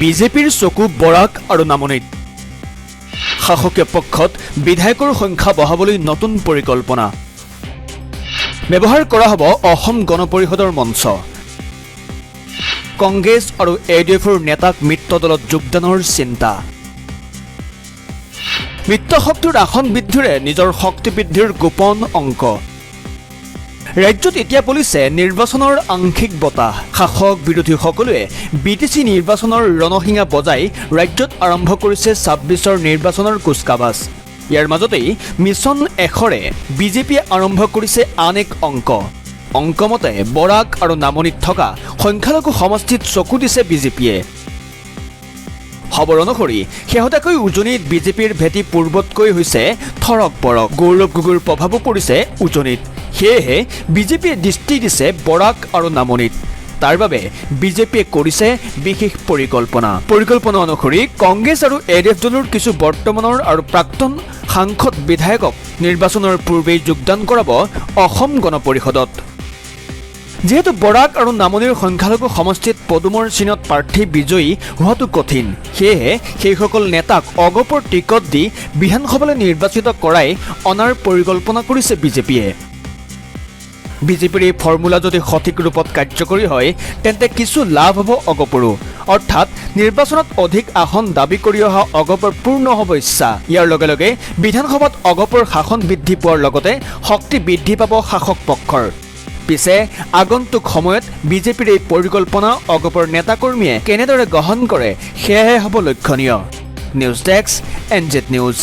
বিজেপিৰ চকু বৰাক আৰু নামনিত শাসকীয় পক্ষত বিধায়কৰ সংখ্যা বঢ়াবলৈ নতুন পৰিকল্পনা ব্যৱহাৰ কৰা হ'ব অসম গণ পৰিষদৰ মঞ্চ কংগ্ৰেছ আৰু এডিএফৰ নেতাক মিত্ৰ দলত যোগদানৰ চিন্তা মিত্ৰশক্তিৰ আসন বৃদ্ধিৰে নিজৰ শক্তি বৃদ্ধিৰ গোপন অংক ৰাজ্যত এতিয়া পলিছে নিৰ্বাচনৰ আংশিক বতাহ শাসক বিৰোধী সকলোৱে বিটিসি নিৰ্বাচনৰ ৰণসিঙা বজাই ৰাজ্যত আৰম্ভ কৰিছে ২৬ৰ নিৰ্বাচনৰ কুচকাৱাজ ইয়াৰ মাজতেই মিছন এখৰে বিজেপিয়ে আৰম্ভ কৰিছে আন এক অংকমতে বৰাক আৰু নামনিত থকা সংখ্যালঘু সমষ্টিত চকু দিছে বিজেপিয়ে খবৰ অনুসৰি শেহতীয়াকৈ উজনিত বিজেপিৰ ভেটি পূৰ্বতকৈ হৈছে থৰক বৰক গৌৰৱ গগৈৰ প্ৰভাৱো পৰিছে উজনিত সেয়েহে বিজেপিয়ে দৃষ্টি দিছে বৰাক আৰু নামনিত তাৰ বাবে বিজেপিয়ে কৰিছে বিশেষ পৰিকল্পনা অনুসৰি কংগ্ৰেছ আৰু এডিএফ দলৰ কিছু বৰ্তমানৰ আৰু প্ৰাক্তন সাংসদ বিধায়কক নিৰ্বাচনৰ পূৰ্বেই যোগদান কৰাব অসম গণ পৰিষদত যেহেতু বৰাক আৰু নামনিৰ সংখ্যালঘু সমষ্টিত পদুমৰ চিনত প্ৰাৰ্থী বিজয়ী হোৱাটো কঠিন সেয়েহে সেইসকল নেতাক অগপৰ টিকট দি বিধানসভালৈ নিৰ্বাচিত কৰাই অনাৰ পৰিকল্পনা কৰিছে বিজেপিৰ এই ফৰ্মুলা যদি সঠিক ৰূপত কাৰ্যকৰী হয় তেন্তে কিছু লাভ হ'ব অগপৰো অৰ্থাৎ নিৰ্বাচনত অধিক আসন দাবী কৰি অহা অগপৰ পূৰ্ণ হ'ব ইচ্ছা ইয়াৰ লগে লগে বিধানসভাত অগপৰ শাসন বৃদ্ধি পোৱাৰ লগতে শক্তি বৃদ্ধি পাব শাসক পক্ষৰ পিছে আগন্তুক সময়ত বিজেপিৰ এই পৰিকল্পনা অগপৰ নেতাকৰ্মীয়ে কেনেদৰে গ্ৰহণ কৰে সেয়াহে হ'ব লক্ষণীয় নিউজ ডেস্ক NZ নিউজ